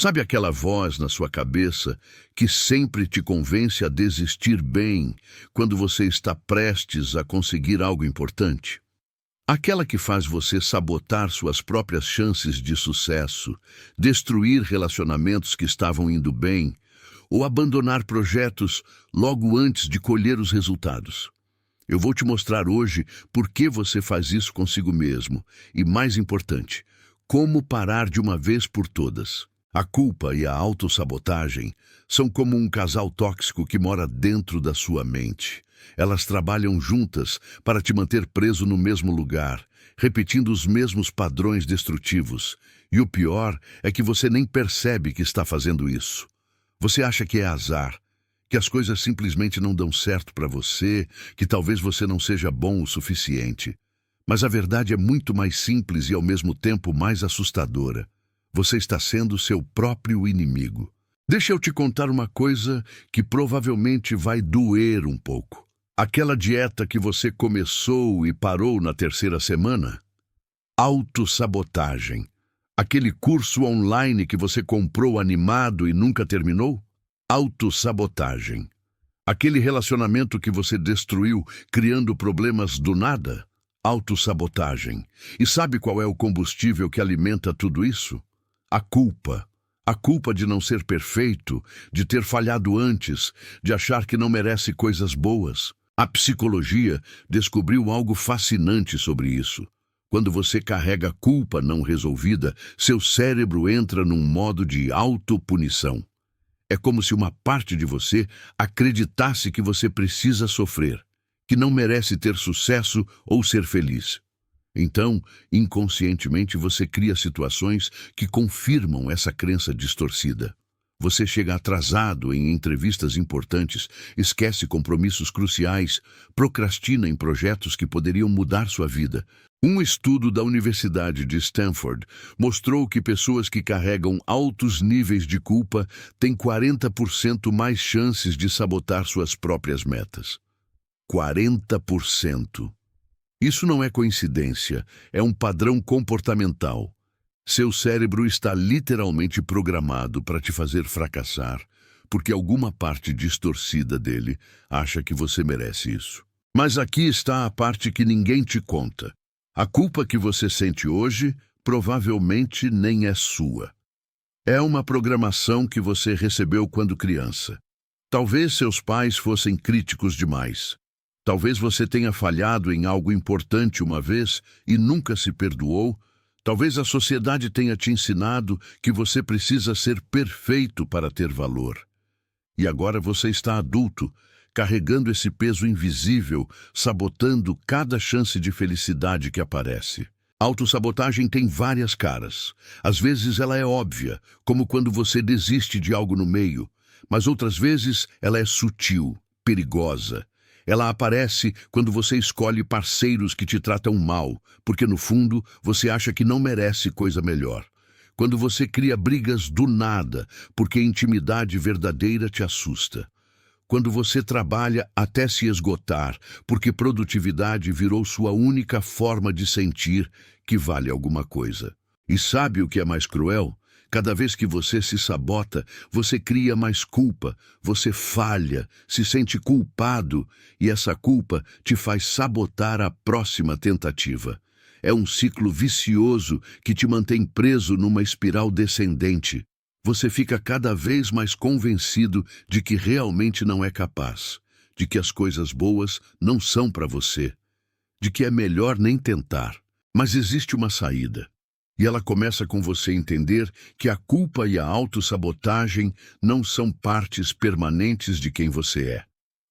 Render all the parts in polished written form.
Sabe aquela voz na sua cabeça que sempre te convence a desistir bem quando você está prestes a conseguir algo importante? Aquela que faz você sabotar suas próprias chances de sucesso, destruir relacionamentos que estavam indo bem ou abandonar projetos logo antes de colher os resultados. Eu vou te mostrar hoje por que você faz isso consigo mesmo e, mais importante, como parar de uma vez por todas. A culpa e a autossabotagem são como um casal tóxico que mora dentro da sua mente. Elas trabalham juntas para te manter preso no mesmo lugar, repetindo os mesmos padrões destrutivos. E o pior é que você nem percebe que está fazendo isso. Você acha que é azar, que as coisas simplesmente não dão certo para você, que talvez você não seja bom o suficiente. Mas a verdade é muito mais simples e ao mesmo tempo mais assustadora. Você está sendo seu próprio inimigo. Deixa eu te contar uma coisa que provavelmente vai doer um pouco. Aquela dieta que você começou e parou na terceira semana? Autossabotagem. Aquele curso online que você comprou animado e nunca terminou? Autossabotagem. Aquele relacionamento que você destruiu criando problemas do nada? Autossabotagem. E sabe qual é o combustível que alimenta tudo isso? A culpa. A culpa de não ser perfeito, de ter falhado antes, de achar que não merece coisas boas. A psicologia descobriu algo fascinante sobre isso. Quando você carrega culpa não resolvida, seu cérebro entra num modo de autopunição. É como se uma parte de você acreditasse que você precisa sofrer, que não merece ter sucesso ou ser feliz. Então, inconscientemente, você cria situações que confirmam essa crença distorcida. Você chega atrasado em entrevistas importantes, esquece compromissos cruciais, procrastina em projetos que poderiam mudar sua vida. Um estudo da Universidade de Stanford mostrou que pessoas que carregam altos níveis de culpa têm 40% mais chances de sabotar suas próprias metas. 40%. Isso não é coincidência, é um padrão comportamental. Seu cérebro está literalmente programado para te fazer fracassar, porque alguma parte distorcida dele acha que você merece isso. Mas aqui está a parte que ninguém te conta. A culpa que você sente hoje provavelmente nem é sua. É uma programação que você recebeu quando criança. Talvez seus pais fossem críticos demais. Talvez você tenha falhado em algo importante uma vez e nunca se perdoou. Talvez a sociedade tenha te ensinado que você precisa ser perfeito para ter valor. E agora você está adulto, carregando esse peso invisível, sabotando cada chance de felicidade que aparece. Autossabotagem tem várias caras. Às vezes ela é óbvia, como quando você desiste de algo no meio, mas outras vezes ela é sutil, perigosa. Ela aparece quando você escolhe parceiros que te tratam mal, porque no fundo você acha que não merece coisa melhor. Quando você cria brigas do nada, porque a intimidade verdadeira te assusta. Quando você trabalha até se esgotar, porque produtividade virou sua única forma de sentir que vale alguma coisa. E sabe o que é mais cruel? Cada vez que você se sabota, você cria mais culpa, você falha, se sente culpado, e essa culpa te faz sabotar a próxima tentativa. É um ciclo vicioso que te mantém preso numa espiral descendente. Você fica cada vez mais convencido de que realmente não é capaz, de que as coisas boas não são para você, de que é melhor nem tentar. Mas existe uma saída. E ela começa com você entender que a culpa e a autossabotagem não são partes permanentes de quem você é.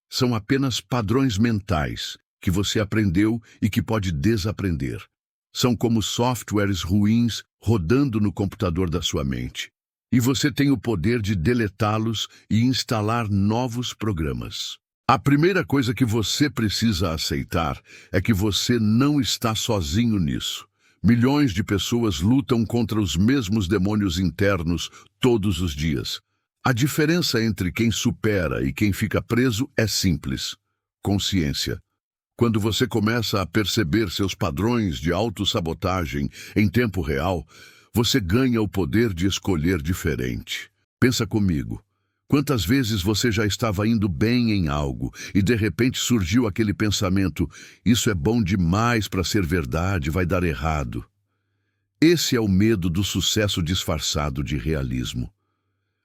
São apenas padrões mentais que você aprendeu e que pode desaprender. São como softwares ruins rodando no computador da sua mente. E você tem o poder de deletá-los e instalar novos programas. A primeira coisa que você precisa aceitar é que você não está sozinho nisso. Milhões de pessoas lutam contra os mesmos demônios internos todos os dias. A diferença entre quem supera e quem fica preso é simples: consciência. Quando você começa a perceber seus padrões de autossabotagem em tempo real, você ganha o poder de escolher diferente. Pensa comigo. Quantas vezes você já estava indo bem em algo e de repente surgiu aquele pensamento: isso é bom demais para ser verdade, vai dar errado. Esse é o medo do sucesso disfarçado de realismo.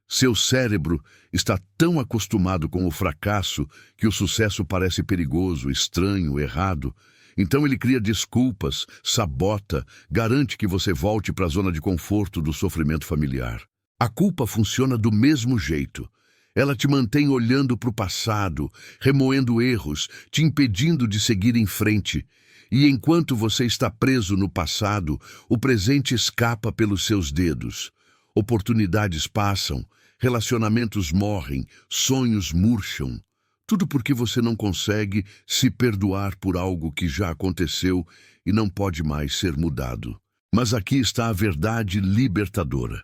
Seu cérebro está tão acostumado com o fracasso que o sucesso parece perigoso, estranho, errado. Então ele cria desculpas, sabota, garante que você volte para a zona de conforto do sofrimento familiar. A culpa funciona do mesmo jeito. Ela te mantém olhando para o passado, remoendo erros, te impedindo de seguir em frente. E enquanto você está preso no passado, o presente escapa pelos seus dedos. Oportunidades passam, relacionamentos morrem, sonhos murcham. Tudo porque você não consegue se perdoar por algo que já aconteceu e não pode mais ser mudado. Mas aqui está a verdade libertadora.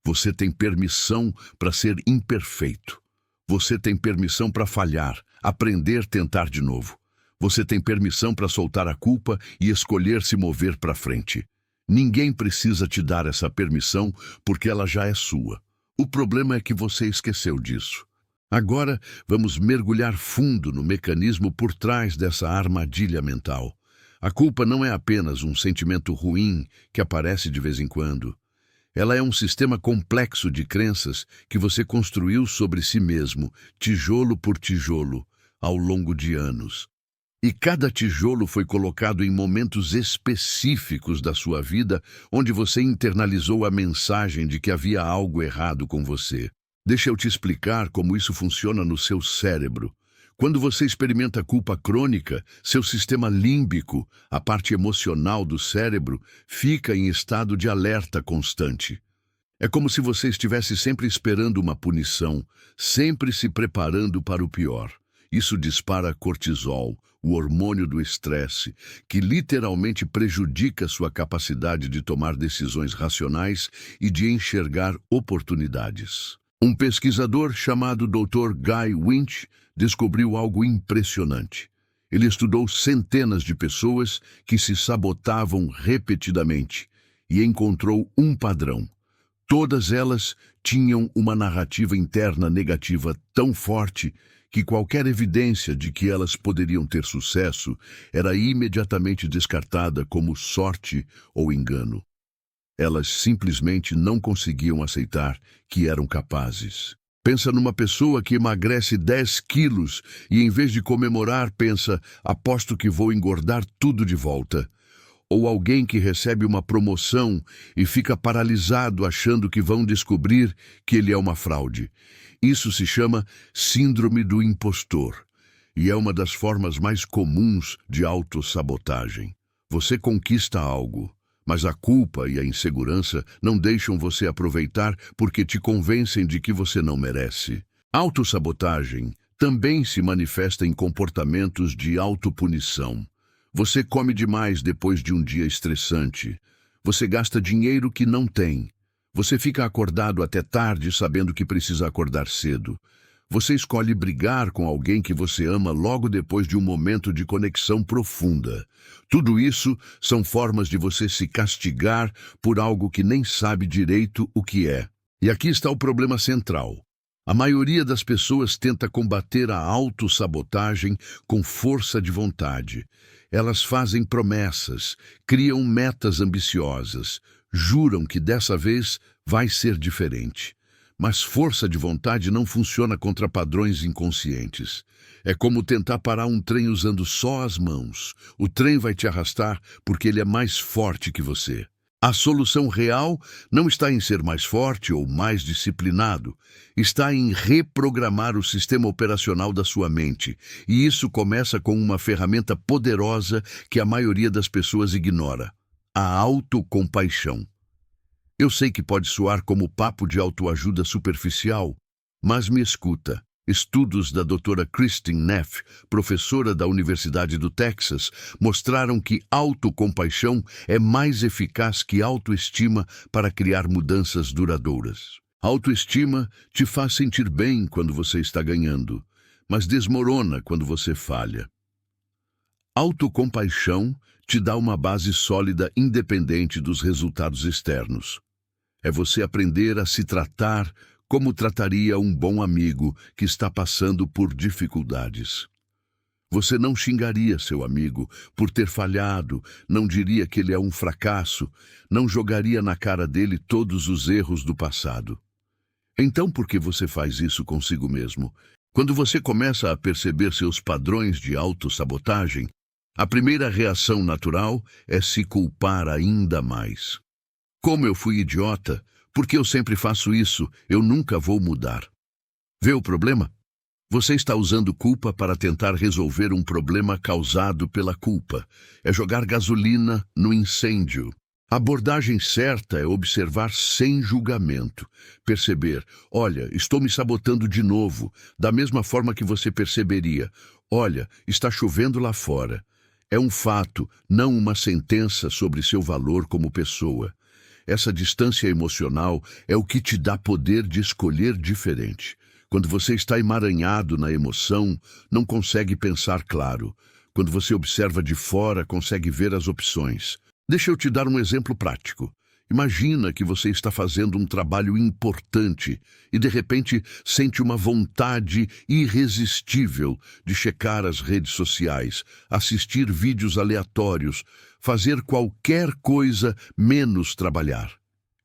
Você tem permissão para ser imperfeito. Você tem permissão para falhar, aprender, tentar de novo. Você tem permissão para soltar a culpa e escolher se mover para frente. Ninguém precisa te dar essa permissão porque ela já é sua. O problema é que você esqueceu disso. Agora, vamos mergulhar fundo no mecanismo por trás dessa armadilha mental. A culpa não é apenas um sentimento ruim que aparece de vez em quando. Ela é um sistema complexo de crenças que você construiu sobre si mesmo, tijolo por tijolo, ao longo de anos. E cada tijolo foi colocado em momentos específicos da sua vida, onde você internalizou a mensagem de que havia algo errado com você. Deixa eu te explicar como isso funciona no seu cérebro. Quando você experimenta culpa crônica, seu sistema límbico, a parte emocional do cérebro, fica em estado de alerta constante. É como se você estivesse sempre esperando uma punição, sempre se preparando para o pior. Isso dispara cortisol, o hormônio do estresse, que literalmente prejudica sua capacidade de tomar decisões racionais e de enxergar oportunidades. Um pesquisador chamado Dr. Guy Winch descobriu algo impressionante. Ele estudou centenas de pessoas que se sabotavam repetidamente e encontrou um padrão. Todas elas tinham uma narrativa interna negativa tão forte que qualquer evidência de que elas poderiam ter sucesso era imediatamente descartada como sorte ou engano. Elas simplesmente não conseguiam aceitar que eram capazes. Pensa numa pessoa que emagrece 10 quilos e, em vez de comemorar, pensa: aposto que vou engordar tudo de volta. Ou alguém que recebe uma promoção e fica paralisado achando que vão descobrir que ele é uma fraude. Isso se chama síndrome do impostor e é uma das formas mais comuns de autossabotagem. Você conquista algo, mas a culpa e a insegurança não deixam você aproveitar porque te convencem de que você não merece. Autossabotagem também se manifesta em comportamentos de autopunição. Você come demais depois de um dia estressante. Você gasta dinheiro que não tem. Você fica acordado até tarde sabendo que precisa acordar cedo. Você escolhe brigar com alguém que você ama logo depois de um momento de conexão profunda. Tudo isso são formas de você se castigar por algo que nem sabe direito o que é. E aqui está o problema central. A maioria das pessoas tenta combater a autossabotagem com força de vontade. Elas fazem promessas, criam metas ambiciosas, juram que dessa vez vai ser diferente. Mas força de vontade não funciona contra padrões inconscientes. É como tentar parar um trem usando só as mãos. O trem vai te arrastar porque ele é mais forte que você. A solução real não está em ser mais forte ou mais disciplinado. Está em reprogramar o sistema operacional da sua mente. E isso começa com uma ferramenta poderosa que a maioria das pessoas ignora: a autocompaixão. Eu sei que pode soar como papo de autoajuda superficial, mas me escuta. Estudos da doutora Kristin Neff, professora da Universidade do Texas, mostraram que autocompaixão é mais eficaz que autoestima para criar mudanças duradouras. Autoestima te faz sentir bem quando você está ganhando, mas desmorona quando você falha. Autocompaixão te dá uma base sólida independente dos resultados externos. É você aprender a se tratar como trataria um bom amigo que está passando por dificuldades. Você não xingaria seu amigo por ter falhado, não diria que ele é um fracasso, não jogaria na cara dele todos os erros do passado. Então, por que você faz isso consigo mesmo? Quando você começa a perceber seus padrões de autossabotagem, a primeira reação natural é se culpar ainda mais. Como eu fui idiota? Porque eu sempre faço isso, eu nunca vou mudar. Vê o problema? Você está usando culpa para tentar resolver um problema causado pela culpa. É jogar gasolina no incêndio. A abordagem certa é observar sem julgamento. Perceber, olha, estou me sabotando de novo, da mesma forma que você perceberia. Olha, está chovendo lá fora. É um fato, não uma sentença sobre seu valor como pessoa. Essa distância emocional é o que te dá poder de escolher diferente. Quando você está emaranhado na emoção, não consegue pensar claro. Quando você observa de fora, consegue ver as opções. Deixa eu te dar um exemplo prático. Imagina que você está fazendo um trabalho importante e, de repente, sente uma vontade irresistível de checar as redes sociais, assistir vídeos aleatórios, fazer qualquer coisa menos trabalhar.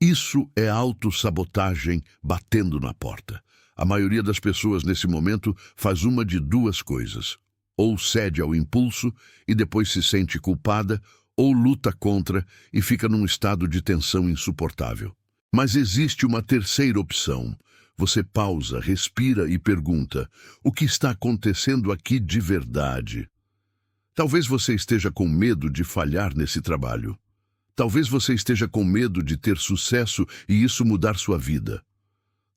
Isso é autossabotagem batendo na porta. A maioria das pessoas nesse momento faz uma de duas coisas. Ou cede ao impulso e depois se sente culpada, ou luta contra e fica num estado de tensão insuportável. Mas existe uma terceira opção. Você pausa, respira e pergunta: o que está acontecendo aqui de verdade? Talvez você esteja com medo de falhar nesse trabalho. Talvez você esteja com medo de ter sucesso e isso mudar sua vida.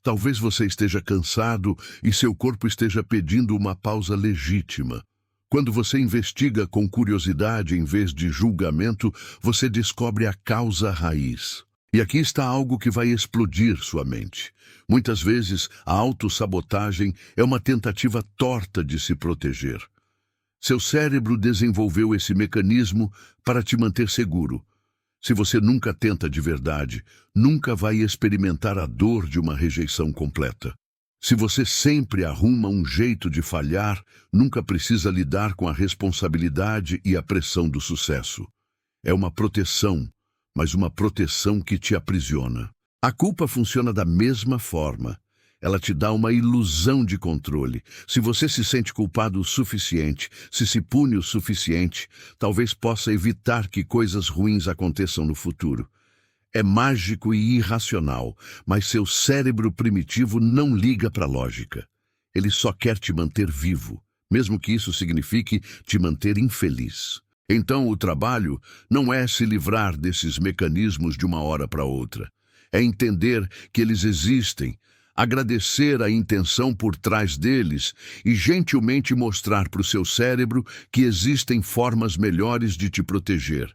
Talvez você esteja cansado e seu corpo esteja pedindo uma pausa legítima. Quando você investiga com curiosidade em vez de julgamento, você descobre a causa raiz. E aqui está algo que vai explodir sua mente. Muitas vezes, a autossabotagem é uma tentativa torta de se proteger. Seu cérebro desenvolveu esse mecanismo para te manter seguro. Se você nunca tenta de verdade, nunca vai experimentar a dor de uma rejeição completa. Se você sempre arruma um jeito de falhar, nunca precisa lidar com a responsabilidade e a pressão do sucesso. É uma proteção, mas uma proteção que te aprisiona. A culpa funciona da mesma forma. Ela te dá uma ilusão de controle. Se você se sente culpado o suficiente, se pune o suficiente, talvez possa evitar que coisas ruins aconteçam no futuro. É mágico e irracional, mas seu cérebro primitivo não liga para a lógica. Ele só quer te manter vivo, mesmo que isso signifique te manter infeliz. Então, o trabalho não é se livrar desses mecanismos de uma hora para outra. É entender que eles existem, agradecer a intenção por trás deles e gentilmente mostrar para o seu cérebro que existem formas melhores de te proteger.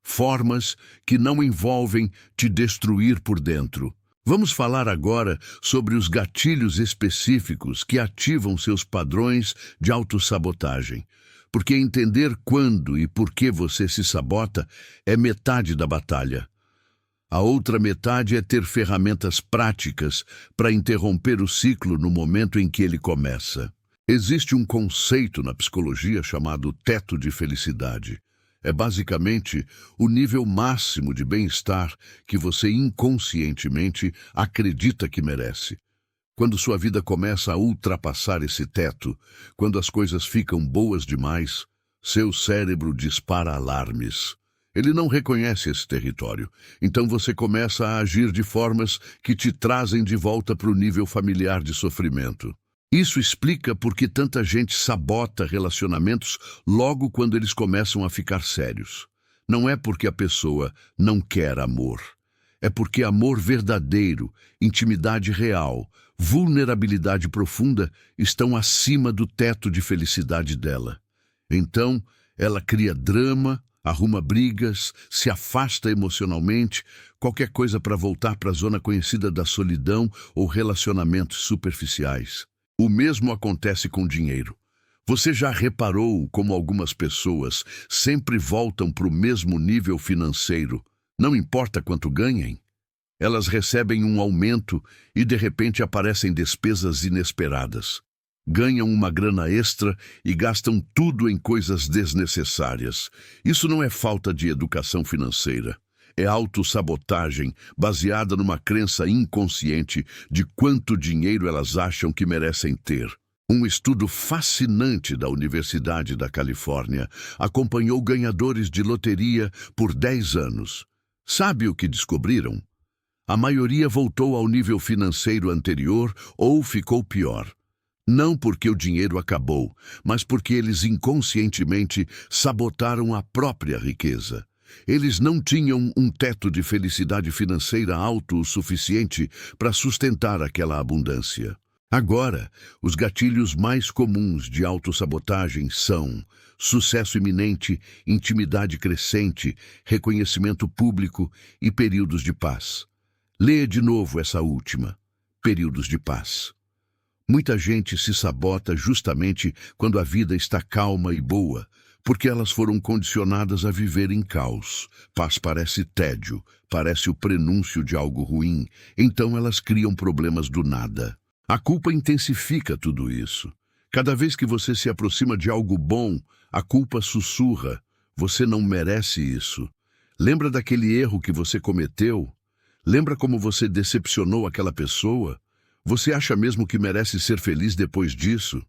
Formas que não envolvem te destruir por dentro. Vamos falar agora sobre os gatilhos específicos que ativam seus padrões de autossabotagem. Porque entender quando e por que você se sabota é metade da batalha. A outra metade é ter ferramentas práticas para interromper o ciclo no momento em que ele começa. Existe um conceito na psicologia chamado teto de felicidade. É basicamente o nível máximo de bem-estar que você inconscientemente acredita que merece. Quando sua vida começa a ultrapassar esse teto, quando as coisas ficam boas demais, seu cérebro dispara alarmes. Ele não reconhece esse território, então você começa a agir de formas que te trazem de volta para o nível familiar de sofrimento. Isso explica por que tanta gente sabota relacionamentos logo quando eles começam a ficar sérios. Não é porque a pessoa não quer amor. É porque amor verdadeiro, intimidade real, vulnerabilidade profunda estão acima do teto de felicidade dela. Então, ela cria drama, arruma brigas, se afasta emocionalmente, qualquer coisa para voltar para a zona conhecida da solidão ou relacionamentos superficiais. O mesmo acontece com dinheiro. Você já reparou como algumas pessoas sempre voltam para o mesmo nível financeiro, não importa quanto ganhem? Elas recebem um aumento e de repente aparecem despesas inesperadas. Ganham uma grana extra e gastam tudo em coisas desnecessárias. Isso não é falta de educação financeira. É autossabotagem baseada numa crença inconsciente de quanto dinheiro elas acham que merecem ter. Um estudo fascinante da Universidade da Califórnia acompanhou ganhadores de loteria por 10 anos. Sabe o que descobriram? A maioria voltou ao nível financeiro anterior ou ficou pior. Não porque o dinheiro acabou, mas porque eles inconscientemente sabotaram a própria riqueza. Eles não tinham um teto de felicidade financeira alto o suficiente para sustentar aquela abundância. Agora, os gatilhos mais comuns de autossabotagem são sucesso iminente, intimidade crescente, reconhecimento público e períodos de paz. Leia de novo essa última, períodos de paz. Muita gente se sabota justamente quando a vida está calma e boa, porque elas foram condicionadas a viver em caos. Paz parece tédio, parece o prenúncio de algo ruim, então elas criam problemas do nada. A culpa intensifica tudo isso. Cada vez que você se aproxima de algo bom, a culpa sussurra: você não merece isso. Lembra daquele erro que você cometeu? Lembra como você decepcionou aquela pessoa? Você acha mesmo que merece ser feliz depois disso?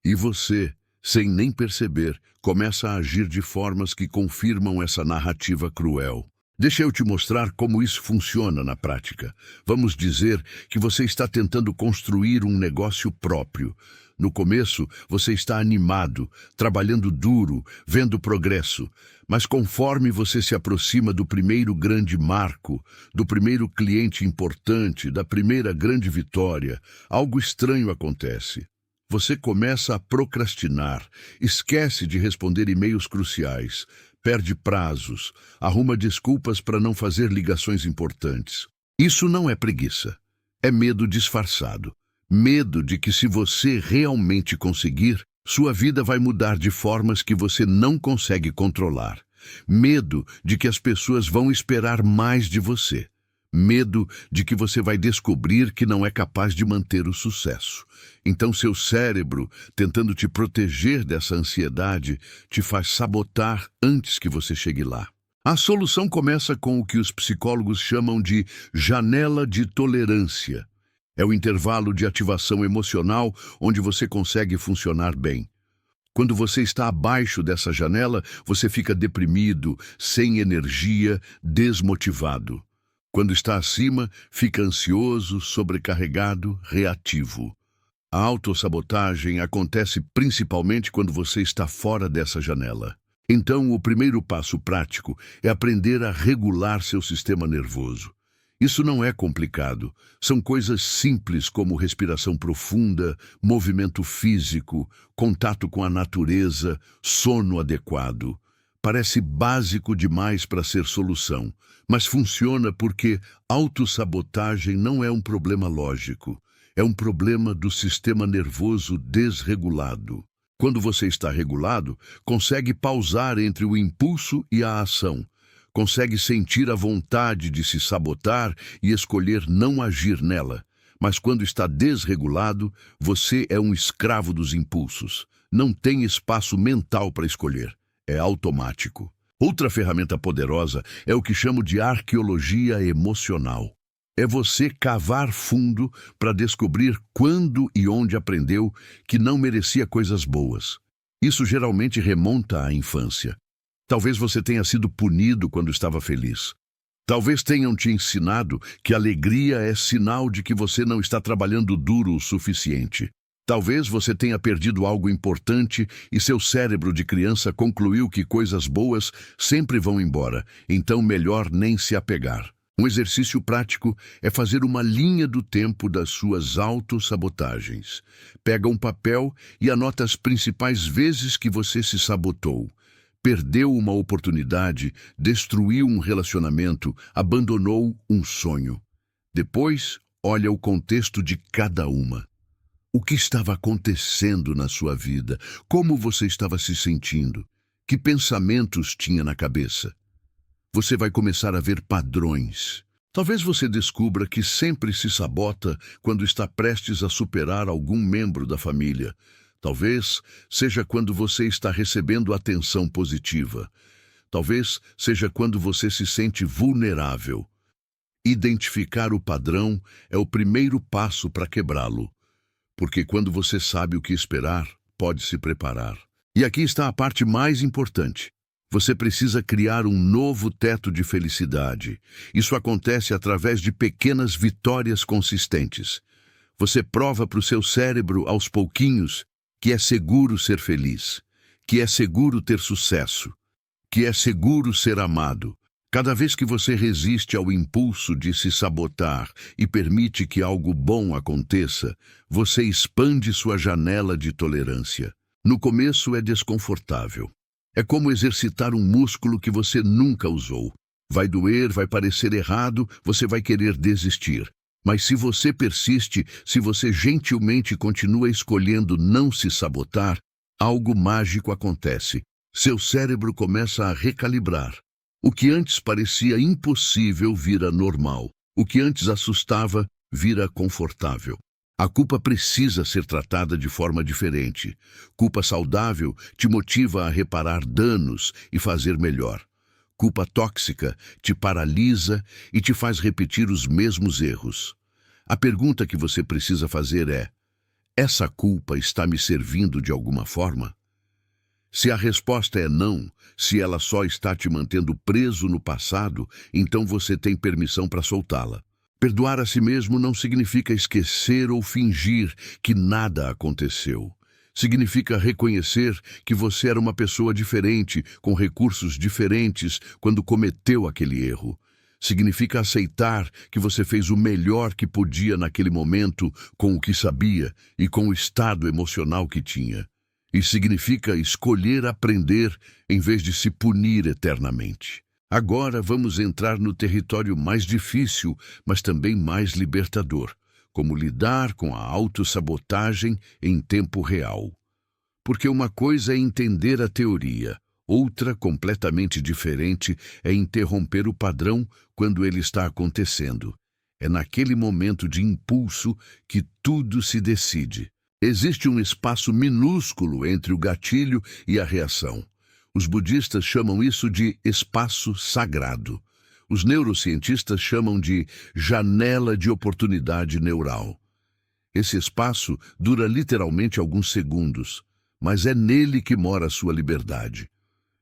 E você, sem nem perceber, começa a agir de formas que confirmam essa narrativa cruel. Deixa eu te mostrar como isso funciona na prática. Vamos dizer que você está tentando construir um negócio próprio. No começo, você está animado, trabalhando duro, vendo progresso. Mas conforme você se aproxima do primeiro grande marco, do primeiro cliente importante, da primeira grande vitória, algo estranho acontece. Você começa a procrastinar, esquece de responder e-mails cruciais, perde prazos, arruma desculpas para não fazer ligações importantes. Isso não é preguiça, é medo disfarçado. Medo de que, se você realmente conseguir, sua vida vai mudar de formas que você não consegue controlar. Medo de que as pessoas vão esperar mais de você. Medo de que você vai descobrir que não é capaz de manter o sucesso. Então seu cérebro, tentando te proteger dessa ansiedade, te faz sabotar antes que você chegue lá. A solução começa com o que os psicólogos chamam de janela de tolerância. É o intervalo de ativação emocional onde você consegue funcionar bem. Quando você está abaixo dessa janela, você fica deprimido, sem energia, desmotivado. Quando está acima, fica ansioso, sobrecarregado, reativo. A autossabotagem acontece principalmente quando você está fora dessa janela. Então, o primeiro passo prático é aprender a regular seu sistema nervoso. Isso não é complicado. São coisas simples como respiração profunda, movimento físico, contato com a natureza, sono adequado. Parece básico demais para ser solução, mas funciona porque autossabotagem não é um problema lógico. É um problema do sistema nervoso desregulado. Quando você está regulado, consegue pausar entre o impulso e a ação. Consegue sentir a vontade de se sabotar e escolher não agir nela. Mas quando está desregulado, você é um escravo dos impulsos. Não tem espaço mental para escolher. É automático. Outra ferramenta poderosa é o que chamo de arqueologia emocional. É você cavar fundo para descobrir quando e onde aprendeu que não merecia coisas boas. Isso geralmente remonta à infância. Talvez você tenha sido punido quando estava feliz. Talvez tenham te ensinado que alegria é sinal de que você não está trabalhando duro o suficiente. Talvez você tenha perdido algo importante e seu cérebro de criança concluiu que coisas boas sempre vão embora, então melhor nem se apegar. Um exercício prático é fazer uma linha do tempo das suas autossabotagens. Pega um papel e anota as principais vezes que você se sabotou. Perdeu uma oportunidade, destruiu um relacionamento, abandonou um sonho. Depois, olha o contexto de cada uma. O que estava acontecendo na sua vida? Como você estava se sentindo? Que pensamentos tinha na cabeça? Você vai começar a ver padrões. Talvez você descubra que sempre se sabota quando está prestes a superar algum membro da família. Talvez seja quando você está recebendo atenção positiva. Talvez seja quando você se sente vulnerável. Identificar o padrão é o primeiro passo para quebrá-lo, porque quando você sabe o que esperar, pode se preparar. E aqui está a parte mais importante. Você precisa criar um novo teto de felicidade. Isso acontece através de pequenas vitórias consistentes. Você prova para o seu cérebro, aos pouquinhos, que é seguro ser feliz, que é seguro ter sucesso, que é seguro ser amado. Cada vez que você resiste ao impulso de se sabotar e permite que algo bom aconteça, você expande sua janela de tolerância. No começo é desconfortável. É como exercitar um músculo que você nunca usou. Vai doer, vai parecer errado, você vai querer desistir. Mas se você persiste, se você gentilmente continua escolhendo não se sabotar, algo mágico acontece. Seu cérebro começa a recalibrar. O que antes parecia impossível vira normal. O que antes assustava vira confortável. A culpa precisa ser tratada de forma diferente. Culpa saudável te motiva a reparar danos e fazer melhor. Culpa tóxica te paralisa e te faz repetir os mesmos erros. A pergunta que você precisa fazer é: essa culpa está me servindo de alguma forma? Se a resposta é não, se ela só está te mantendo preso no passado, então você tem permissão para soltá-la. Perdoar a si mesmo não significa esquecer ou fingir que nada aconteceu. Significa reconhecer que você era uma pessoa diferente, com recursos diferentes, quando cometeu aquele erro. Significa aceitar que você fez o melhor que podia naquele momento, com o que sabia e com o estado emocional que tinha. E significa escolher aprender em vez de se punir eternamente. Agora vamos entrar no território mais difícil, mas também mais libertador, como lidar com a autossabotagem em tempo real. Porque uma coisa é entender a teoria, outra, completamente diferente, é interromper o padrão quando ele está acontecendo. É naquele momento de impulso que tudo se decide. Existe um espaço minúsculo entre o gatilho e a reação. Os budistas chamam isso de espaço sagrado. Os neurocientistas chamam de janela de oportunidade neural. Esse espaço dura literalmente alguns segundos, mas é nele que mora a sua liberdade.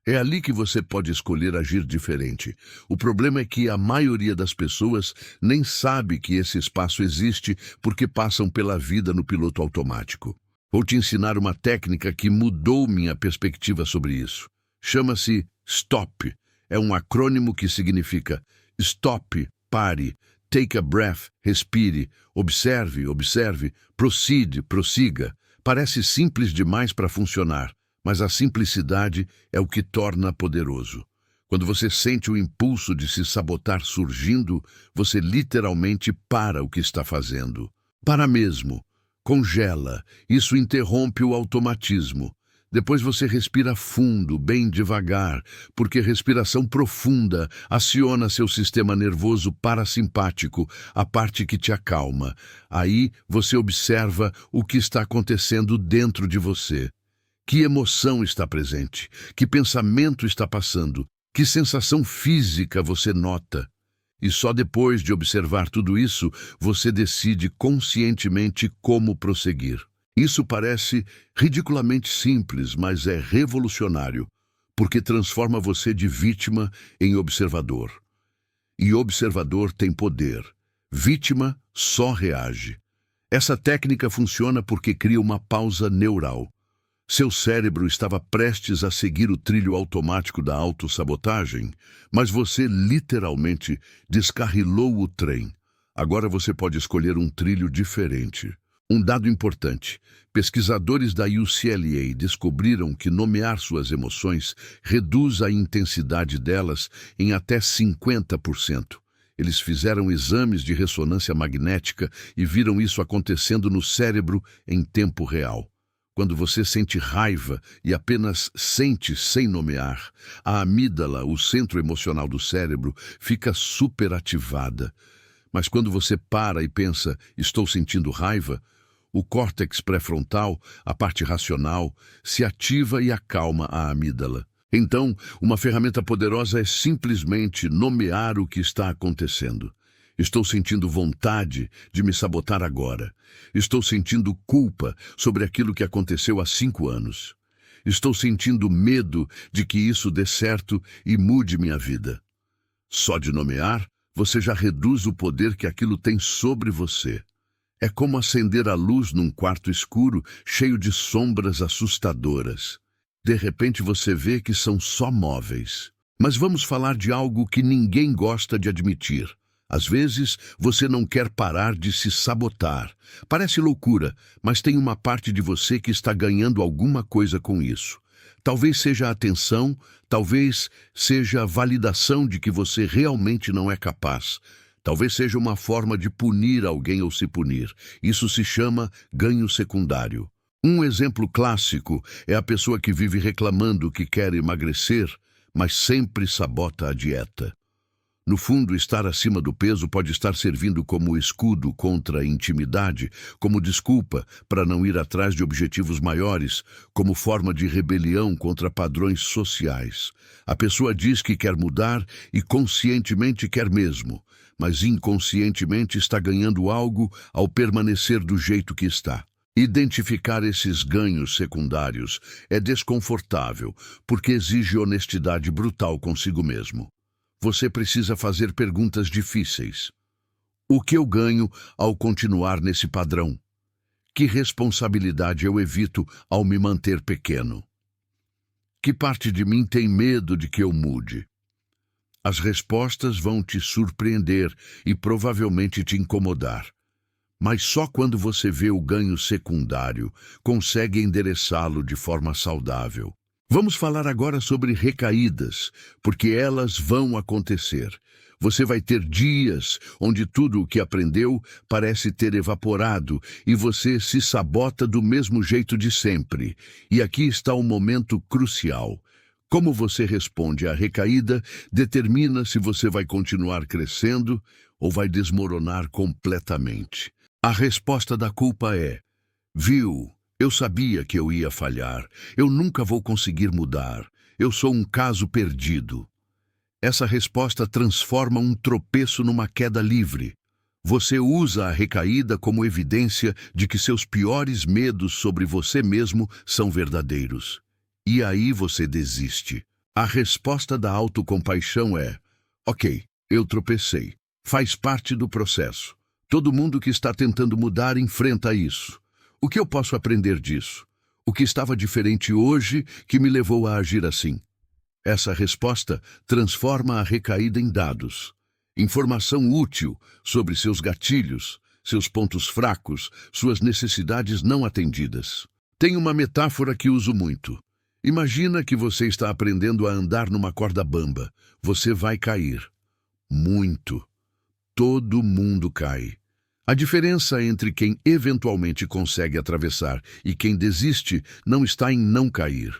É ali que você pode escolher agir diferente. O problema é que a maioria das pessoas nem sabe que esse espaço existe porque passam pela vida no piloto automático. Vou te ensinar uma técnica que mudou minha perspectiva sobre isso. Chama-se STOP. É um acrônimo que significa Stop, pare, take a breath, respire, observe, proceed, prossiga. Parece simples demais para funcionar, mas a simplicidade é o que torna poderoso. Quando você sente o impulso de se sabotar surgindo, você literalmente para o que está fazendo. Para mesmo. Congela. Isso interrompe o automatismo. Depois você respira fundo, bem devagar, porque respiração profunda aciona seu sistema nervoso parasimpático, a parte que te acalma. Aí você observa o que está acontecendo dentro de você. Que emoção está presente? Que pensamento está passando? Que sensação física você nota? E só depois de observar tudo isso, você decide conscientemente como prosseguir. Isso parece ridiculamente simples, mas é revolucionário, porque transforma você de vítima em observador. E observador tem poder. Vítima só reage. Essa técnica funciona porque cria uma pausa neural. Seu cérebro estava prestes a seguir o trilho automático da autossabotagem, mas você literalmente descarrilou o trem. Agora você pode escolher um trilho diferente. Um dado importante: pesquisadores da UCLA descobriram que nomear suas emoções reduz a intensidade delas em até 50%. Eles fizeram exames de ressonância magnética e viram isso acontecendo no cérebro em tempo real. Quando você sente raiva e apenas sente sem nomear, a amígdala, o centro emocional do cérebro, fica superativada. Mas quando você para e pensa, estou sentindo raiva, o córtex pré-frontal, a parte racional, se ativa e acalma a amígdala. Então, uma ferramenta poderosa é simplesmente nomear o que está acontecendo. Estou sentindo vontade de me sabotar agora. Estou sentindo culpa sobre aquilo que aconteceu há 5 anos. Estou sentindo medo de que isso dê certo e mude minha vida. Só de nomear, você já reduz o poder que aquilo tem sobre você. É como acender a luz num quarto escuro, cheio de sombras assustadoras. De repente você vê que são só móveis. Mas vamos falar de algo que ninguém gosta de admitir. Às vezes, você não quer parar de se sabotar. Parece loucura, mas tem uma parte de você que está ganhando alguma coisa com isso. Talvez seja a atenção, talvez seja a validação de que você realmente não é capaz. Talvez seja uma forma de punir alguém ou se punir. Isso se chama ganho secundário. Um exemplo clássico é a pessoa que vive reclamando que quer emagrecer, mas sempre sabota a dieta. No fundo, estar acima do peso pode estar servindo como escudo contra a intimidade, como desculpa para não ir atrás de objetivos maiores, como forma de rebelião contra padrões sociais. A pessoa diz que quer mudar e conscientemente quer mesmo, mas inconscientemente está ganhando algo ao permanecer do jeito que está. Identificar esses ganhos secundários é desconfortável, porque exige honestidade brutal consigo mesmo. Você precisa fazer perguntas difíceis. O que eu ganho ao continuar nesse padrão? Que responsabilidade eu evito ao me manter pequeno? Que parte de mim tem medo de que eu mude? As respostas vão te surpreender e provavelmente te incomodar. Mas só quando você vê o ganho secundário, consegue endereçá-lo de forma saudável. Vamos falar agora sobre recaídas, porque elas vão acontecer. Você vai ter dias onde tudo o que aprendeu parece ter evaporado e você se sabota do mesmo jeito de sempre. E aqui está o momento crucial. Como você responde à recaída determina se você vai continuar crescendo ou vai desmoronar completamente. A resposta da culpa é: viu? Eu sabia que eu ia falhar. Eu nunca vou conseguir mudar. Eu sou um caso perdido. Essa resposta transforma um tropeço numa queda livre. Você usa a recaída como evidência de que seus piores medos sobre você mesmo são verdadeiros. E aí você desiste. A resposta da autocompaixão é: ok, eu tropecei. Faz parte do processo. Todo mundo que está tentando mudar enfrenta isso. O que eu posso aprender disso? O que estava diferente hoje que me levou a agir assim? Essa resposta transforma a recaída em dados. Informação útil sobre seus gatilhos, seus pontos fracos, suas necessidades não atendidas. Tem uma metáfora que uso muito. Imagina que você está aprendendo a andar numa corda bamba. Você vai cair. Muito. Todo mundo cai. A diferença entre quem eventualmente consegue atravessar e quem desiste não está em não cair.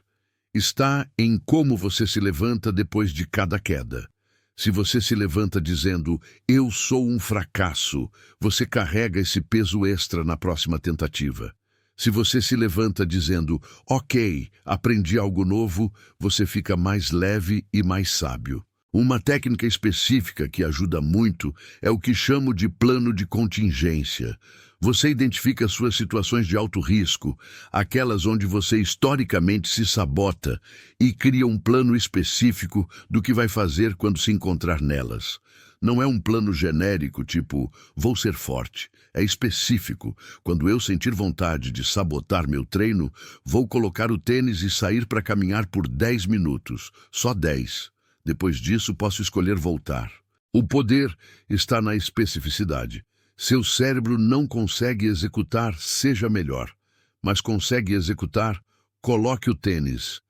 Está em como você se levanta depois de cada queda. Se você se levanta dizendo, eu sou um fracasso, você carrega esse peso extra na próxima tentativa. Se você se levanta dizendo, ok, aprendi algo novo, você fica mais leve e mais sábio. Uma técnica específica que ajuda muito é o que chamo de plano de contingência. Você identifica suas situações de alto risco, aquelas onde você historicamente se sabota, e cria um plano específico do que vai fazer quando se encontrar nelas. Não é um plano genérico, tipo, vou ser forte. É específico. Quando eu sentir vontade de sabotar meu treino, vou colocar o tênis e sair para caminhar por 10 minutos. Só 10. Depois disso, posso escolher voltar. O poder está na especificidade. Seu cérebro não consegue executar, seja melhor, mas consegue executar, coloque o tênis.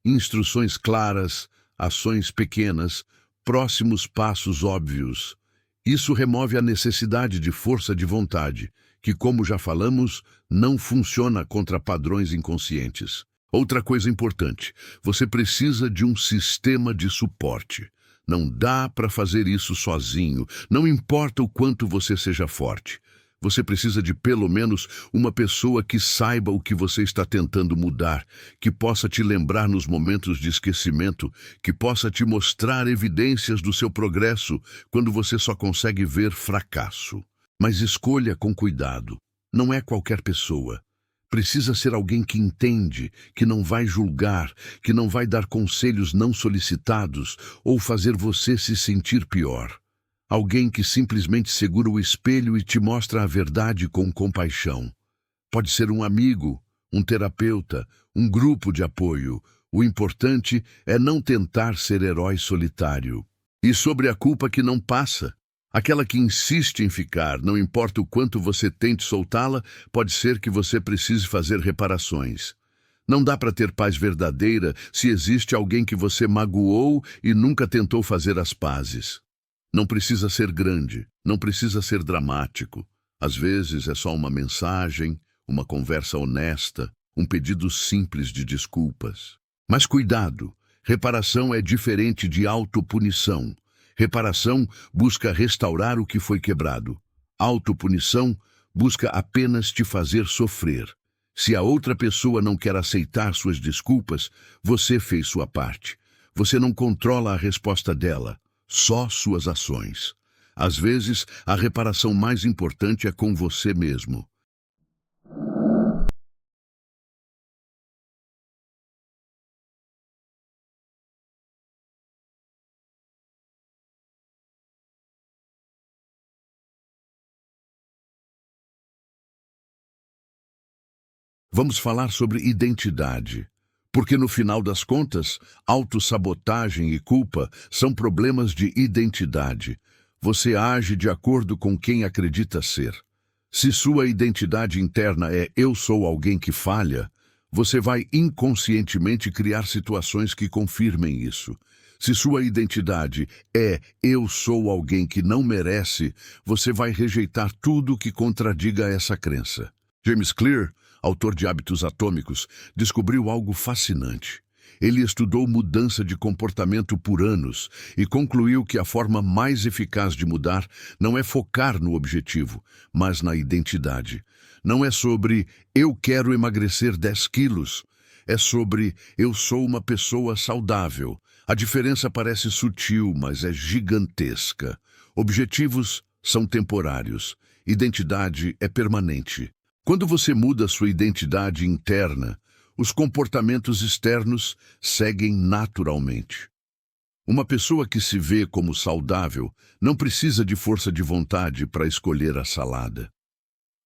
Instruções claras, ações pequenas, próximos passos óbvios. Isso remove a necessidade de força de vontade, que, como já falamos, não funciona contra padrões inconscientes. Outra coisa importante, você precisa de um sistema de suporte. Não dá para fazer isso sozinho, não importa o quanto você seja forte. Você precisa de pelo menos uma pessoa que saiba o que você está tentando mudar, que possa te lembrar nos momentos de esquecimento, que possa te mostrar evidências do seu progresso quando você só consegue ver fracasso. Mas escolha com cuidado. Não é qualquer pessoa. Precisa ser alguém que entende, que não vai julgar, que não vai dar conselhos não solicitados ou fazer você se sentir pior. Alguém que simplesmente segura o espelho e te mostra a verdade com compaixão. Pode ser um amigo, um terapeuta, um grupo de apoio. O importante é não tentar ser herói solitário. E sobre a culpa que não passa, aquela que insiste em ficar, não importa o quanto você tente soltá-la, pode ser que você precise fazer reparações. Não dá para ter paz verdadeira se existe alguém que você magoou e nunca tentou fazer as pazes. Não precisa ser grande, não precisa ser dramático. Às vezes é só uma mensagem, uma conversa honesta, um pedido simples de desculpas. Mas cuidado, reparação é diferente de autopunição. Reparação busca restaurar o que foi quebrado. Autopunição busca apenas te fazer sofrer. Se a outra pessoa não quer aceitar suas desculpas, você fez sua parte. Você não controla a resposta dela. Só suas ações. Às vezes, a reparação mais importante é com você mesmo. Vamos falar sobre identidade. Porque no final das contas, autossabotagem e culpa são problemas de identidade. Você age de acordo com quem acredita ser. Se sua identidade interna é "eu sou alguém que falha", você vai inconscientemente criar situações que confirmem isso. Se sua identidade é "eu sou alguém que não merece", você vai rejeitar tudo que contradiga essa crença. James Clear, autor de Hábitos Atômicos, descobriu algo fascinante. Ele estudou mudança de comportamento por anos e concluiu que a forma mais eficaz de mudar não é focar no objetivo, mas na identidade. Não é sobre "eu quero emagrecer 10 quilos", é sobre "eu sou uma pessoa saudável". A diferença parece sutil, mas é gigantesca. Objetivos são temporários, identidade é permanente. Quando você muda sua identidade interna, os comportamentos externos seguem naturalmente. Uma pessoa que se vê como saudável não precisa de força de vontade para escolher a salada.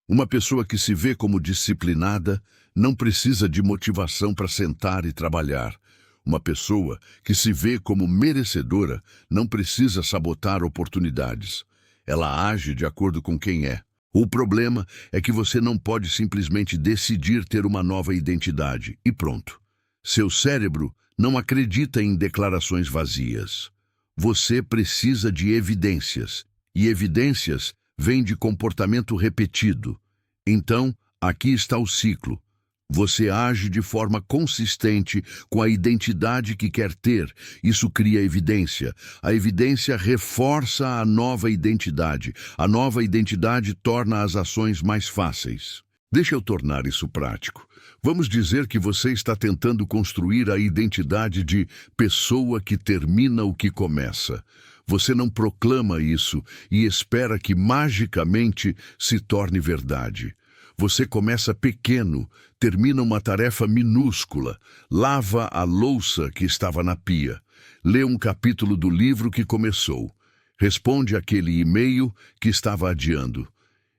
Uma pessoa que se vê como disciplinada não precisa de motivação para sentar e trabalhar. Uma pessoa que se vê como merecedora não precisa sabotar oportunidades. Ela age de acordo com quem é. O problema é que você não pode simplesmente decidir ter uma nova identidade e pronto. Seu cérebro não acredita em declarações vazias. Você precisa de evidências, e evidências vêm de comportamento repetido. Então, aqui está o ciclo. Você age de forma consistente com a identidade que quer ter. Isso cria evidência. A evidência reforça a nova identidade. A nova identidade torna as ações mais fáceis. Deixa eu tornar isso prático. Vamos dizer que você está tentando construir a identidade de pessoa que termina o que começa. Você não proclama isso e espera que magicamente se torne verdade. Você começa pequeno, termina uma tarefa minúscula, lava a louça que estava na pia, lê um capítulo do livro que começou, responde aquele e-mail que estava adiando.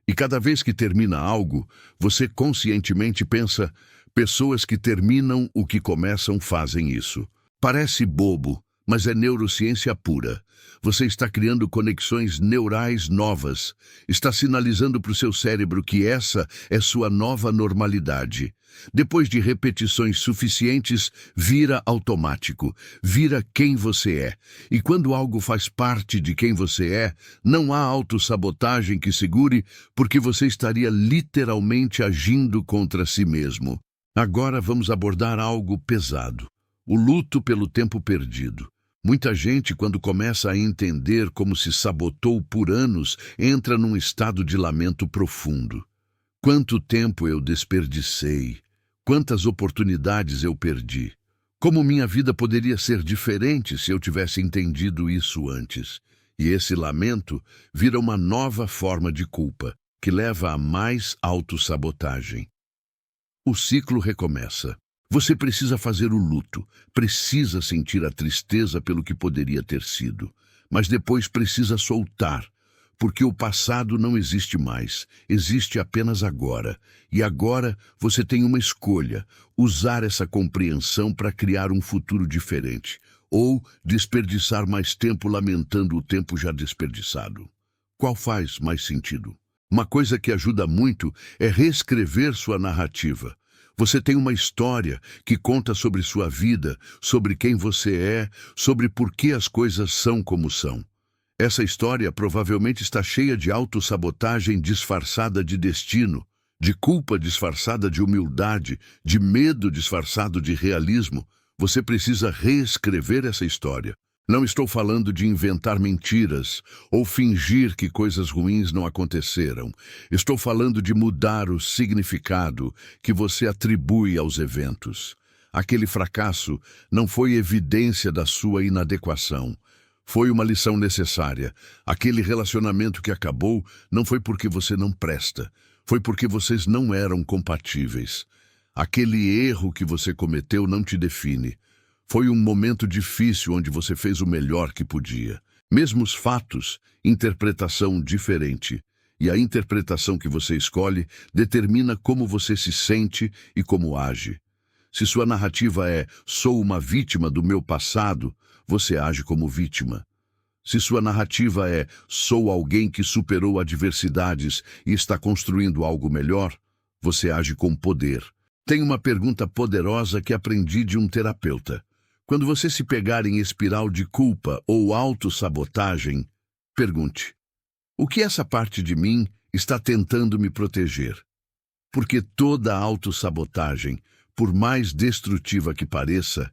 E cada vez que termina algo, você conscientemente pensa: pessoas que terminam o que começam fazem isso. Parece bobo, mas é neurociência pura. Você está criando conexões neurais novas. Está sinalizando para o seu cérebro que essa é sua nova normalidade. Depois de repetições suficientes, vira automático. Vira quem você é. E quando algo faz parte de quem você é, não há autossabotagem que segure, porque você estaria literalmente agindo contra si mesmo. Agora vamos abordar algo pesado. O luto pelo tempo perdido. Muita gente, quando começa a entender como se sabotou por anos, entra num estado de lamento profundo. Quanto tempo eu desperdicei? Quantas oportunidades eu perdi? Como minha vida poderia ser diferente se eu tivesse entendido isso antes? E esse lamento vira uma nova forma de culpa, que leva a mais autossabotagem. O ciclo recomeça. Você precisa fazer o luto, precisa sentir a tristeza pelo que poderia ter sido, mas depois precisa soltar, porque o passado não existe mais, existe apenas agora. E agora você tem uma escolha, usar essa compreensão para criar um futuro diferente, ou desperdiçar mais tempo lamentando o tempo já desperdiçado. Qual faz mais sentido? Uma coisa que ajuda muito é reescrever sua narrativa. Você tem uma história que conta sobre sua vida, sobre quem você é, sobre por que as coisas são como são. Essa história provavelmente está cheia de autossabotagem disfarçada de destino, de culpa disfarçada de humildade, de medo disfarçado de realismo. Você precisa reescrever essa história. Não estou falando de inventar mentiras ou fingir que coisas ruins não aconteceram. Estou falando de mudar o significado que você atribui aos eventos. Aquele fracasso não foi evidência da sua inadequação. Foi uma lição necessária. Aquele relacionamento que acabou não foi porque você não presta. Foi porque vocês não eram compatíveis. Aquele erro que você cometeu não te define. Foi um momento difícil onde você fez o melhor que podia. Mesmos fatos, interpretação diferente. E a interpretação que você escolhe determina como você se sente e como age. Se sua narrativa é "sou uma vítima do meu passado", você age como vítima. Se sua narrativa é "sou alguém que superou adversidades e está construindo algo melhor", você age com poder. Tem uma pergunta poderosa que aprendi de um terapeuta. Quando você se pegar em espiral de culpa ou autossabotagem, pergunte: o que essa parte de mim está tentando me proteger? Porque toda autossabotagem, por mais destrutiva que pareça,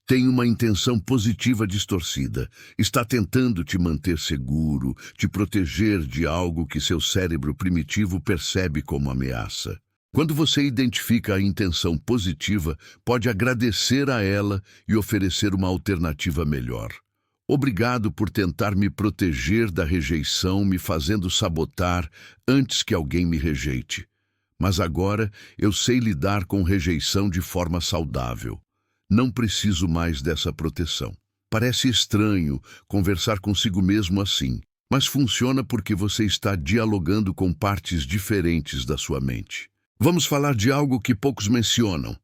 tem uma intenção positiva distorcida. Está tentando te manter seguro, te proteger de algo que seu cérebro primitivo percebe como ameaça. Quando você identifica a intenção positiva, pode agradecer a ela e oferecer uma alternativa melhor. Obrigado por tentar me proteger da rejeição, me fazendo sabotar antes que alguém me rejeite. Mas agora eu sei lidar com rejeição de forma saudável. Não preciso mais dessa proteção. Parece estranho conversar consigo mesmo assim, mas funciona porque você está dialogando com partes diferentes da sua mente. Vamos falar de algo que poucos mencionam.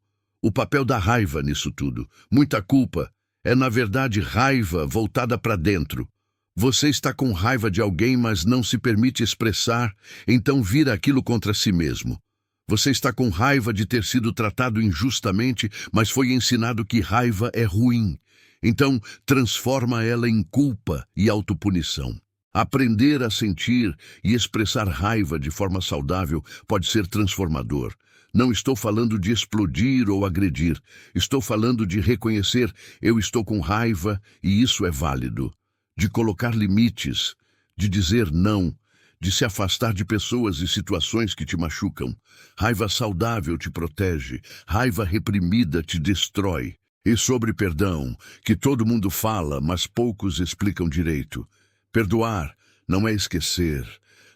O papel da raiva nisso tudo. Muita culpa é, na verdade, raiva voltada para dentro. Você está com raiva de alguém, mas não se permite expressar, então vira aquilo contra si mesmo. Você está com raiva de ter sido tratado injustamente, mas foi ensinado que raiva é ruim. Então, transforma ela em culpa e autopunição. Aprender a sentir e expressar raiva de forma saudável pode ser transformador. Não estou falando de explodir ou agredir. Estou falando de reconhecer: eu estou com raiva e isso é válido. De colocar limites, de dizer não, de se afastar de pessoas e situações que te machucam. Raiva saudável te protege, raiva reprimida te destrói. E sobre perdão, que todo mundo fala, mas poucos explicam direito. Perdoar não é esquecer,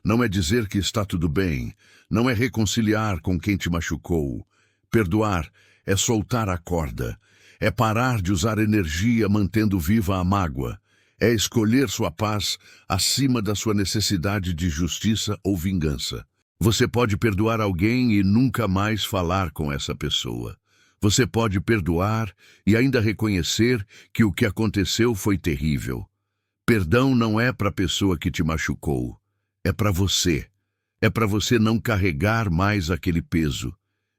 não é dizer que está tudo bem, não é reconciliar com quem te machucou. Perdoar é soltar a corda, é parar de usar energia mantendo viva a mágoa, é escolher sua paz acima da sua necessidade de justiça ou vingança. Você pode perdoar alguém e nunca mais falar com essa pessoa. Você pode perdoar e ainda reconhecer que o que aconteceu foi terrível. Perdão não é para a pessoa que te machucou, é para você. É para você não carregar mais aquele peso.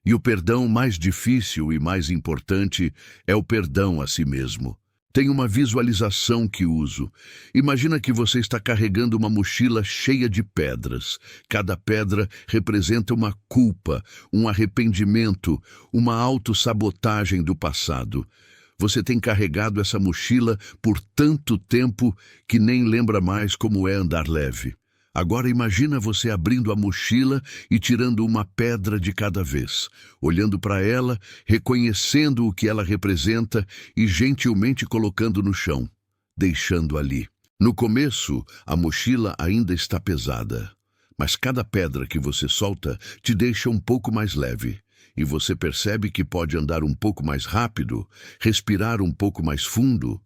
E o perdão mais difícil e mais importante é o perdão a si mesmo. Tem uma visualização que uso. Imagina que você está carregando uma mochila cheia de pedras. Cada pedra representa uma culpa, um arrependimento, uma autossabotagem do passado. Você tem carregado essa mochila por tanto tempo que nem lembra mais como é andar leve. Agora imagina você abrindo a mochila e tirando uma pedra de cada vez, olhando para ela, reconhecendo o que ela representa e gentilmente colocando no chão, deixando ali. No começo, a mochila ainda está pesada, mas cada pedra que você solta te deixa um pouco mais leve. E você percebe que pode andar um pouco mais rápido, respirar um pouco mais fundo.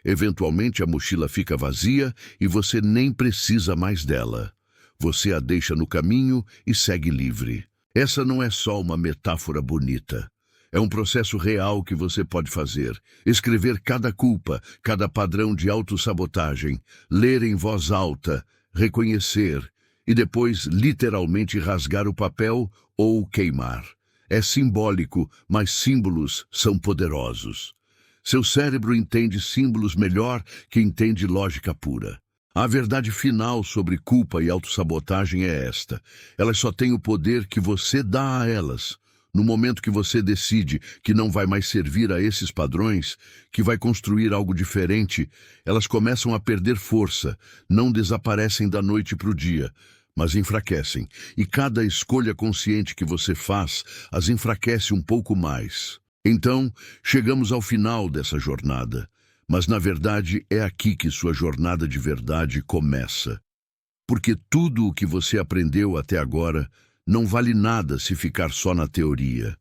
Eventualmente a mochila fica vazia e você nem precisa mais dela. Você a deixa no caminho e segue livre. Essa não é só uma metáfora bonita. É um processo real que você pode fazer. Escrever cada culpa, cada padrão de autossabotagem, ler em voz alta, reconhecer e depois literalmente rasgar o papel ou queimar. É simbólico, mas símbolos são poderosos. Seu cérebro entende símbolos melhor que entende lógica pura. A verdade final sobre culpa e autossabotagem é esta. Elas só têm o poder que você dá a elas. No momento que você decide que não vai mais servir a esses padrões, que vai construir algo diferente, elas começam a perder força, não desaparecem da noite para o dia, mas enfraquecem. E cada escolha consciente que você faz as enfraquece um pouco mais. Então, chegamos ao final dessa jornada, mas na verdade é aqui que sua jornada de verdade começa. Porque tudo o que você aprendeu até agora não vale nada se ficar só na teoria.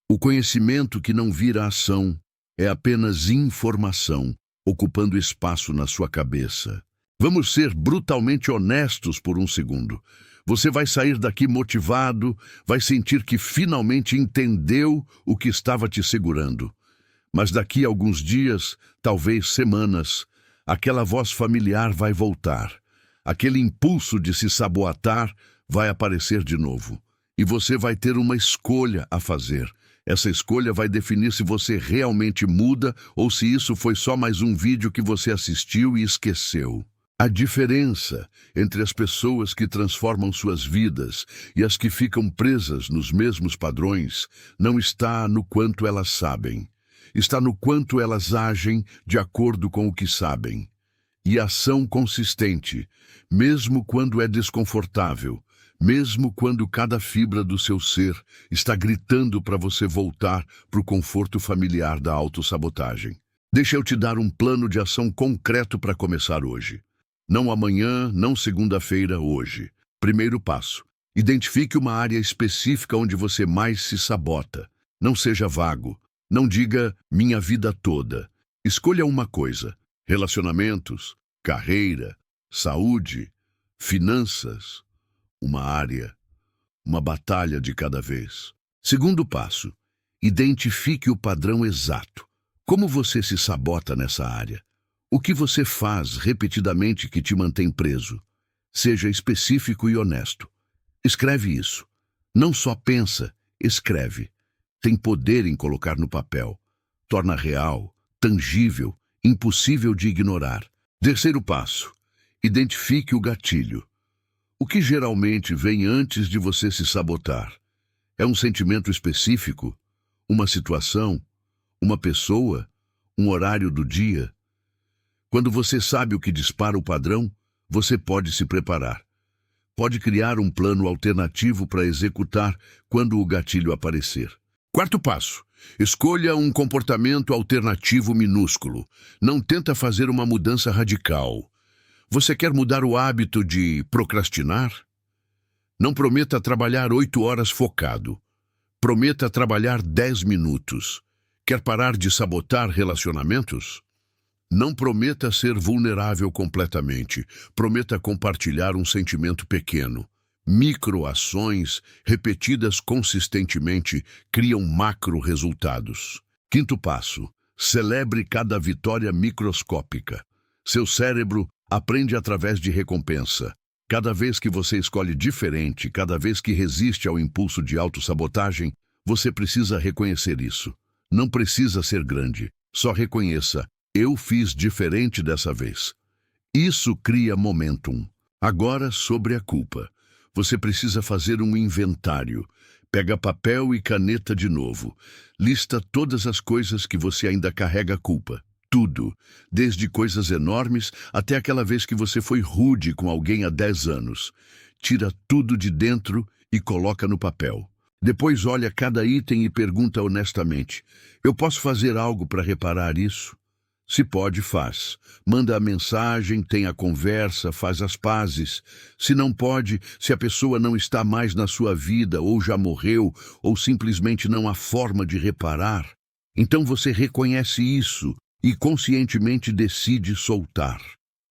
O conhecimento que não vira ação é apenas informação, ocupando espaço na sua cabeça. Vamos ser brutalmente honestos por um segundo. Você vai sair daqui motivado, vai sentir que finalmente entendeu o que estava te segurando. Mas daqui a alguns dias, talvez semanas, aquela voz familiar vai voltar. Aquele impulso de se sabotar vai aparecer de novo. E você vai ter uma escolha a fazer. Essa escolha vai definir se você realmente muda ou se isso foi só mais um vídeo que você assistiu e esqueceu. A diferença entre as pessoas que transformam suas vidas e as que ficam presas nos mesmos padrões não está no quanto elas sabem. Está no quanto elas agem de acordo com o que sabem. E ação consistente, mesmo quando é desconfortável, mesmo quando cada fibra do seu ser está gritando para você voltar para o conforto familiar da autossabotagem. Deixa eu te dar um plano de ação concreto para começar hoje. Não amanhã, não segunda-feira, hoje. Primeiro passo. Identifique uma área específica onde você mais se sabota. Não seja vago. Não diga minha vida toda. Escolha uma coisa. Relacionamentos, carreira, saúde, finanças. Uma área. Uma batalha de cada vez. Segundo passo. Identifique o padrão exato. Como você se sabota nessa área? O que você faz repetidamente que te mantém preso? Seja específico e honesto. Escreve isso. Não só pensa, escreve. Tem poder em colocar no papel. Torna real, tangível, impossível de ignorar. Terceiro passo. Identifique o gatilho. O que geralmente vem antes de você se sabotar? É um sentimento específico? Uma situação? Uma pessoa? Um horário do dia? Quando você sabe o que dispara o padrão, você pode se preparar. Pode criar um plano alternativo para executar quando o gatilho aparecer. Quarto passo. Escolha um comportamento alternativo minúsculo. Não tenta fazer uma mudança radical. Você quer mudar o hábito de procrastinar? Não prometa trabalhar 8 horas focado. Prometa trabalhar 10 minutos. Quer parar de sabotar relacionamentos? Não prometa ser vulnerável completamente. Prometa compartilhar um sentimento pequeno. Microações repetidas consistentemente criam macro-resultados. Quinto passo: celebre cada vitória microscópica. Seu cérebro aprende através de recompensa. Cada vez que você escolhe diferente, cada vez que resiste ao impulso de autossabotagem, você precisa reconhecer isso. Não precisa ser grande, só reconheça: eu fiz diferente dessa vez. Isso cria momentum. Agora, sobre a culpa. Você precisa fazer um inventário. Pega papel e caneta de novo. Lista todas as coisas que você ainda carrega culpa. Tudo, desde coisas enormes até aquela vez que você foi rude com alguém há 10 anos. Tira tudo de dentro e coloca no papel. Depois olha cada item e pergunta honestamente: eu posso fazer algo para reparar isso? Se pode, faz. Manda a mensagem, tem a conversa, faz as pazes. Se não pode, se a pessoa não está mais na sua vida, ou já morreu, ou simplesmente não há forma de reparar, então você reconhece isso e conscientemente decide soltar.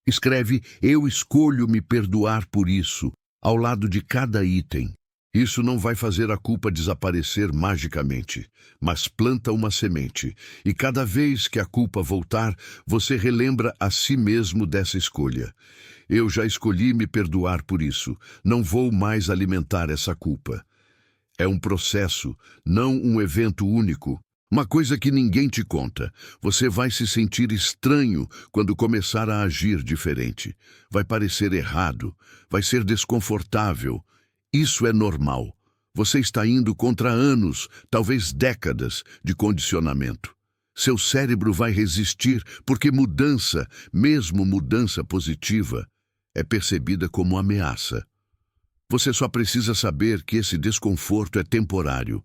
Escreve: eu escolho me perdoar por isso, ao lado de cada item. Isso não vai fazer a culpa desaparecer magicamente, mas planta uma semente, e cada vez que a culpa voltar, você relembra a si mesmo dessa escolha. Eu já escolhi me perdoar por isso, não vou mais alimentar essa culpa. É um processo, não um evento único. Uma coisa que ninguém te conta. Você vai se sentir estranho quando começar a agir diferente. Vai parecer errado, vai ser desconfortável. Isso é normal. Você está indo contra anos, talvez décadas, de condicionamento. Seu cérebro vai resistir porque mudança, mesmo mudança positiva, é percebida como ameaça. Você só precisa saber que esse desconforto é temporário.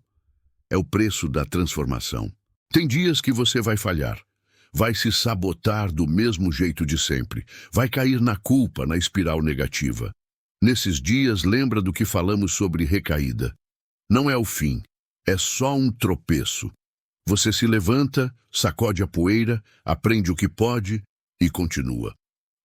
É o preço da transformação. Tem dias que você vai falhar. Vai se sabotar do mesmo jeito de sempre. Vai cair na culpa, na espiral negativa. Nesses dias, lembra do que falamos sobre recaída. Não é o fim, é só um tropeço. Você se levanta, sacode a poeira, aprende o que pode e continua.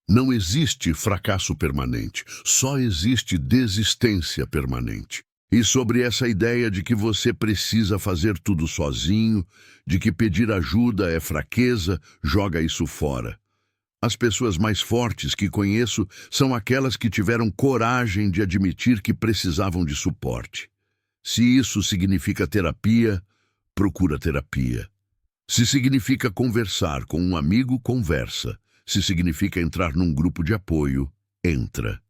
Não existe fracasso permanente, só existe desistência permanente. E sobre essa ideia de que você precisa fazer tudo sozinho, de que pedir ajuda é fraqueza, joga isso fora. As pessoas mais fortes que conheço são aquelas que tiveram coragem de admitir que precisavam de suporte. Se isso significa terapia, procura terapia. Se significa conversar com um amigo, conversa. Se significa entrar num grupo de apoio, entra.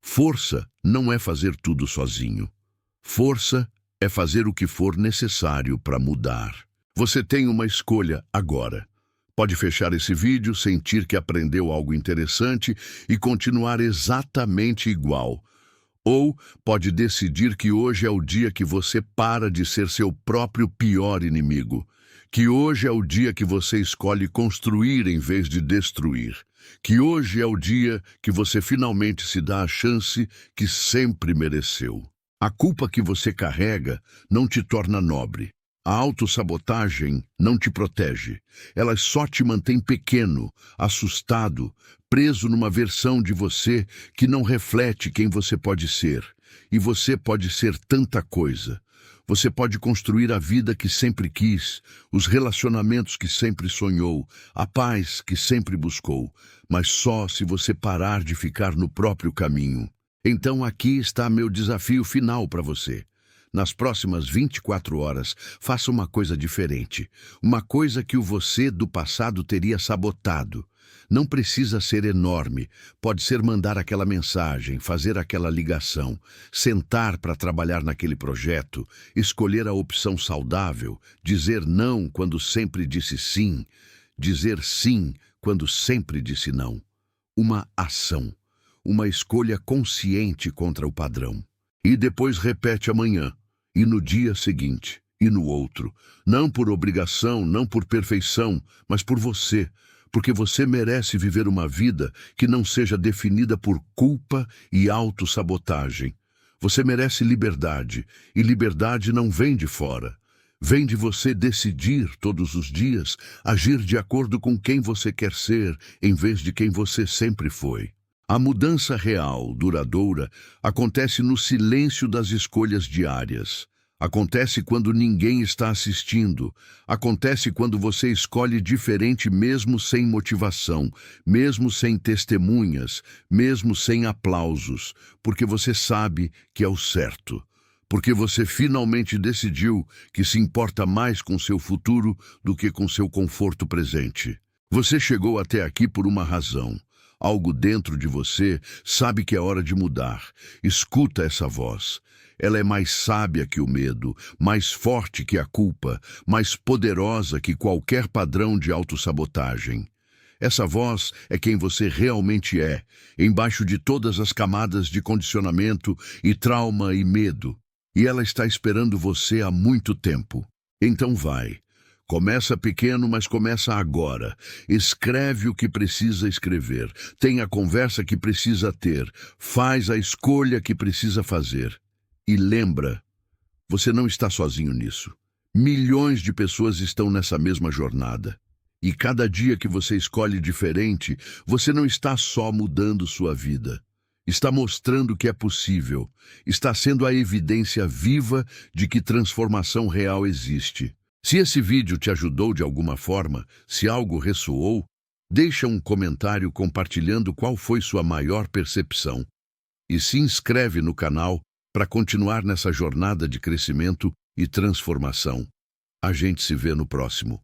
Força não é fazer tudo sozinho. Força é fazer o que for necessário para mudar. Você tem uma escolha agora. Pode fechar esse vídeo, sentir que aprendeu algo interessante e continuar exatamente igual. Ou pode decidir que hoje é o dia que você para de ser seu próprio pior inimigo. Que hoje é o dia que você escolhe construir em vez de destruir. Que hoje é o dia que você finalmente se dá a chance que sempre mereceu. A culpa que você carrega não te torna nobre. A autossabotagem não te protege. Ela só te mantém pequeno, assustado, preso numa versão de você que não reflete quem você pode ser. E você pode ser tanta coisa. Você pode construir a vida que sempre quis, os relacionamentos que sempre sonhou, a paz que sempre buscou, mas só se você parar de ficar no próprio caminho. Então aqui está meu desafio final para você. Nas próximas 24 horas, faça uma coisa diferente. Uma coisa que o você do passado teria sabotado. Não precisa ser enorme. Pode ser mandar aquela mensagem, fazer aquela ligação, sentar para trabalhar naquele projeto, escolher a opção saudável, dizer não quando sempre disse sim, dizer sim quando sempre disse não. Uma ação. Uma escolha consciente contra o padrão. E depois repete amanhã, e no dia seguinte, e no outro. Não por obrigação, não por perfeição, mas por você. Porque você merece viver uma vida que não seja definida por culpa e autossabotagem. Você merece liberdade, e liberdade não vem de fora. Vem de você decidir todos os dias, agir de acordo com quem você quer ser, em vez de quem você sempre foi. A mudança real, duradoura, acontece no silêncio das escolhas diárias. Acontece quando ninguém está assistindo. Acontece quando você escolhe diferente mesmo sem motivação, mesmo sem testemunhas, mesmo sem aplausos, porque você sabe que é o certo. Porque você finalmente decidiu que se importa mais com seu futuro do que com seu conforto presente. Você chegou até aqui por uma razão. Algo dentro de você sabe que é hora de mudar. Escuta essa voz. Ela é mais sábia que o medo, mais forte que a culpa, mais poderosa que qualquer padrão de autossabotagem. Essa voz é quem você realmente é, embaixo de todas as camadas de condicionamento e trauma e medo. E ela está esperando você há muito tempo. Então vai. Começa pequeno, mas começa agora. Escreve o que precisa escrever. Tem a conversa que precisa ter. Faz a escolha que precisa fazer. E lembra, você não está sozinho nisso. Milhões de pessoas estão nessa mesma jornada. E cada dia que você escolhe diferente, você não está só mudando sua vida. Está mostrando que é possível. Está sendo a evidência viva de que transformação real existe. Se esse vídeo te ajudou de alguma forma, se algo ressoou, deixa um comentário compartilhando qual foi sua maior percepção. E se inscreve no canal para continuar nessa jornada de crescimento e transformação. A gente se vê no próximo.